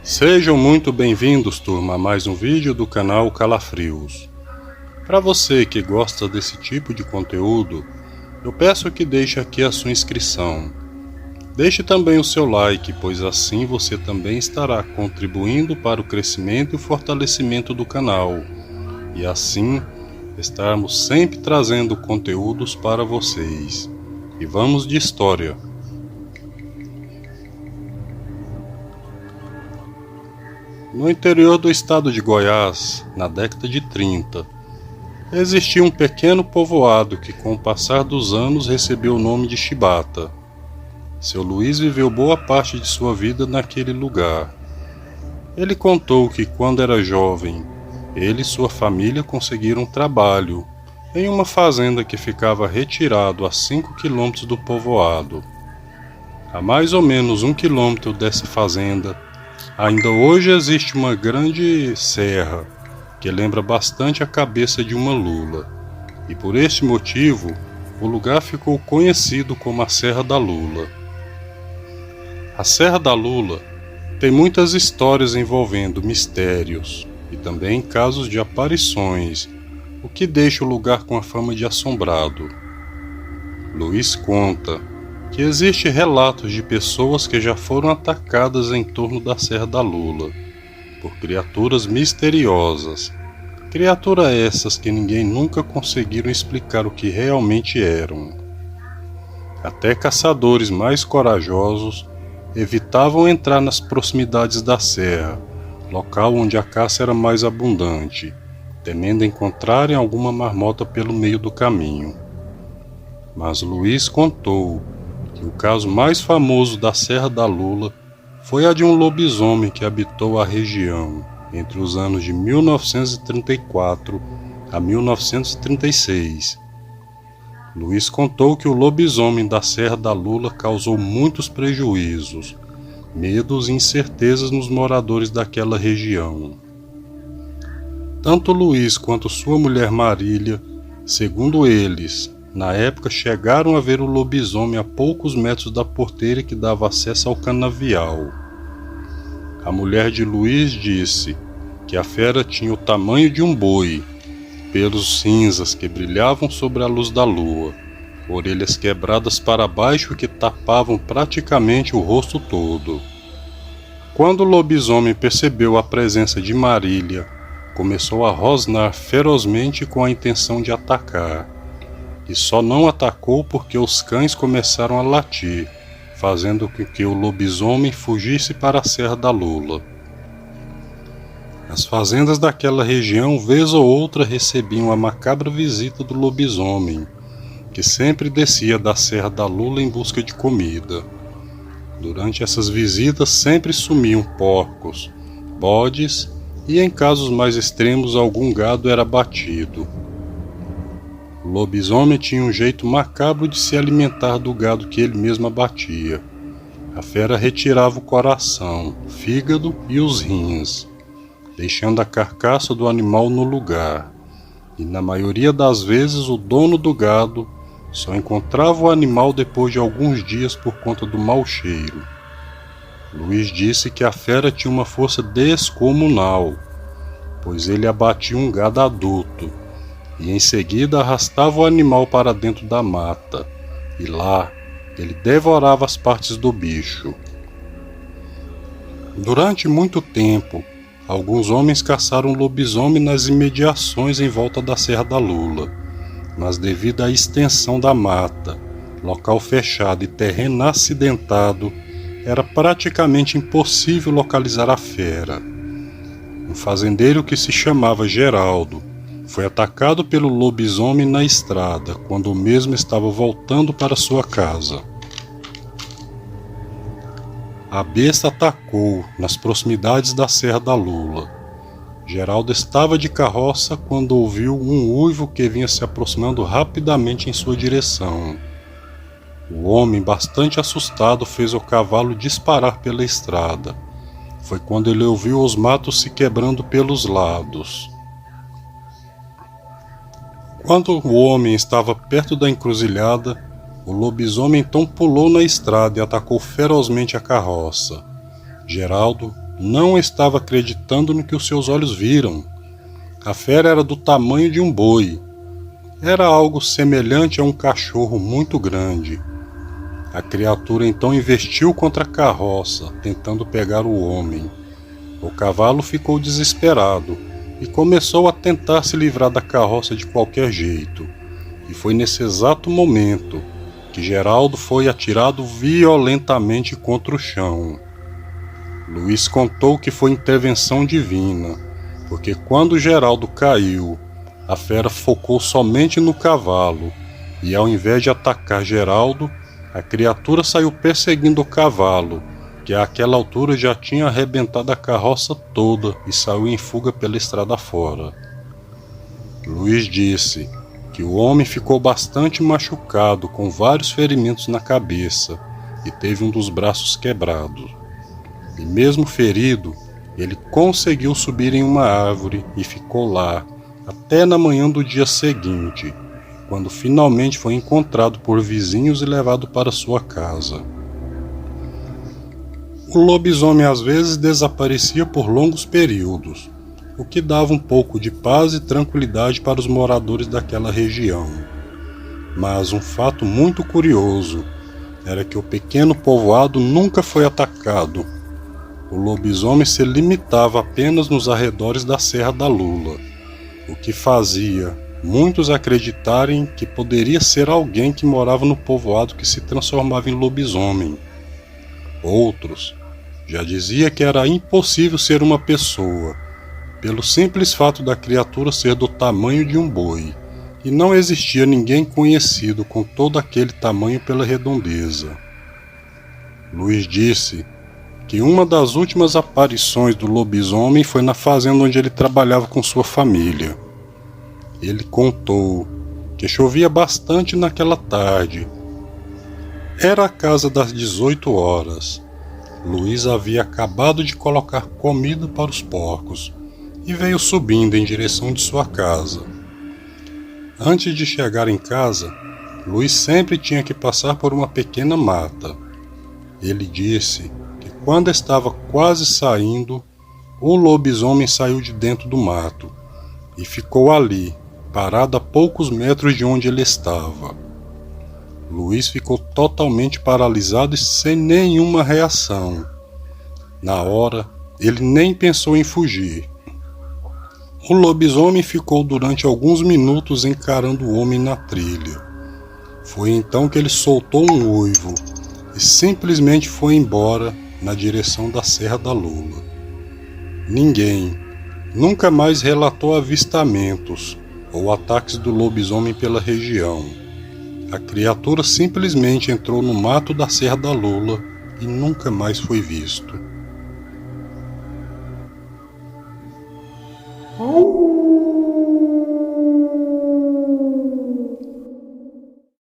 Sejam muito bem-vindos, turma, a mais um vídeo do canal Calafrios. Para você que gosta desse tipo de conteúdo, eu peço que deixe aqui a sua inscrição. Deixe também o seu like, pois assim você também estará contribuindo para o crescimento e o fortalecimento do canal, e assim estarmos sempre trazendo conteúdos para vocês. E vamos de história. No interior do estado de Goiás, na década de 30, existia um pequeno povoado que, com o passar dos anos, recebeu o nome de Chibata. Seu Luiz viveu boa parte de sua vida naquele lugar. Ele contou que, quando era jovem, ele e sua família conseguiram trabalho em uma fazenda que ficava retirado a 5 quilômetros do povoado. A mais ou menos 1 quilômetro dessa fazenda, ainda hoje existe uma grande serra que lembra bastante a cabeça de uma lula, e por este motivo o lugar ficou conhecido como a Serra da Lula. A Serra da Lula tem muitas histórias envolvendo mistérios e também casos de aparições, o que deixa o lugar com a fama de assombrado. Luiz conta que existe relatos de pessoas que já foram atacadas em torno da Serra da Lula por criaturas misteriosas, criaturas essas que ninguém nunca conseguiram explicar o que realmente eram. Até caçadores mais corajosos evitavam entrar nas proximidades da serra, local onde a caça era mais abundante, temendo encontrarem alguma marmota pelo meio do caminho. Mas Luiz contou que o caso mais famoso da Serra da Lula foi a de um lobisomem que habitou a região entre os anos de 1934 a 1936. Luiz contou que o lobisomem da Serra da Lula causou muitos prejuízos, medos e incertezas nos moradores daquela região. Tanto Luiz quanto sua mulher Marília, segundo eles, na época chegaram a ver o lobisomem a poucos metros da porteira que dava acesso ao canavial. A mulher de Luiz disse que a fera tinha o tamanho de um boi, pelos cinzas que brilhavam sobre a luz da lua, orelhas quebradas para baixo que tapavam praticamente o rosto todo. Quando o lobisomem percebeu a presença de Marília, começou a rosnar ferozmente com a intenção de atacar. E só não atacou porque os cães começaram a latir, fazendo com que o lobisomem fugisse para a Serra da Lula. As fazendas daquela região, vez ou outra, recebiam a macabra visita do lobisomem, que sempre descia da Serra da Lula em busca de comida. Durante essas visitas sempre sumiam porcos, bodes e, em casos mais extremos, algum gado era abatido. O lobisomem tinha um jeito macabro de se alimentar do gado que ele mesmo abatia. A fera retirava o coração, fígado e os rins, deixando a carcaça do animal no lugar, e na maioria das vezes o dono do gado só encontrava o animal depois de alguns dias por conta do mau cheiro. Luiz disse que a fera tinha uma força descomunal, pois ele abatia um gado adulto e em seguida arrastava o animal para dentro da mata, e lá ele devorava as partes do bicho. Durante muito tempo, alguns homens caçaram lobisomem nas imediações em volta da Serra da Lula, mas devido à extensão da mata, local fechado e terreno acidentado, era praticamente impossível localizar a fera. Um fazendeiro que se chamava Geraldo foi atacado pelo lobisomem na estrada, quando o mesmo estava voltando para sua casa. A besta atacou nas proximidades da Serra da Lula. Geraldo estava de carroça quando ouviu um uivo que vinha se aproximando rapidamente em sua direção. O homem, bastante assustado, fez o cavalo disparar pela estrada. Foi quando ele ouviu os matos se quebrando pelos lados. Quando o homem estava perto da encruzilhada, o lobisomem então pulou na estrada e atacou ferozmente a carroça. Geraldo não estava acreditando no que os seus olhos viram. A fera era do tamanho de um boi. Era algo semelhante a um cachorro muito grande. A criatura então investiu contra a carroça, tentando pegar o homem. O cavalo ficou desesperado e começou a tentar se livrar da carroça de qualquer jeito. E foi nesse exato momento que Geraldo foi atirado violentamente contra o chão. Luiz contou que foi intervenção divina, porque quando Geraldo caiu, a fera focou somente no cavalo, e ao invés de atacar Geraldo, a criatura saiu perseguindo o cavalo, que àquela altura já tinha arrebentado a carroça toda e saiu em fuga pela estrada fora. Luiz disse que o homem ficou bastante machucado, com vários ferimentos na cabeça, e teve um dos braços quebrado. E mesmo ferido, ele conseguiu subir em uma árvore e ficou lá até na manhã do dia seguinte, quando finalmente foi encontrado por vizinhos e levado para sua casa. O lobisomem às vezes desaparecia por longos períodos, o que dava um pouco de paz e tranquilidade para os moradores daquela região. Mas um fato muito curioso era que o pequeno povoado nunca foi atacado. O lobisomem se limitava apenas nos arredores da Serra da Lula, o que fazia muitos acreditarem que poderia ser alguém que morava no povoado que se transformava em lobisomem. Outros já diziam que era impossível ser uma pessoa, pelo simples fato da criatura ser do tamanho de um boi, e não existia ninguém conhecido com todo aquele tamanho pela redondeza. Luiz disse que uma das últimas aparições do lobisomem foi na fazenda onde ele trabalhava com sua família. Ele contou que chovia bastante naquela tarde. Era a casa das 18 horas. Luiz havia acabado de colocar comida para os porcos e veio subindo em direção de sua casa. Antes de chegar em casa, Luiz sempre tinha que passar por uma pequena mata. Ele disse que quando estava quase saindo, o lobisomem saiu de dentro do mato e ficou ali, parado a poucos metros de onde ele estava. Luiz ficou totalmente paralisado e sem nenhuma reação. Na hora, ele nem pensou em fugir. O lobisomem ficou durante alguns minutos encarando o homem na trilha. Foi então que ele soltou um uivo e simplesmente foi embora na direção da Serra da Lula. Ninguém nunca mais relatou avistamentos ou ataques do lobisomem pela região. A criatura simplesmente entrou no mato da Serra da Lula e nunca mais foi visto.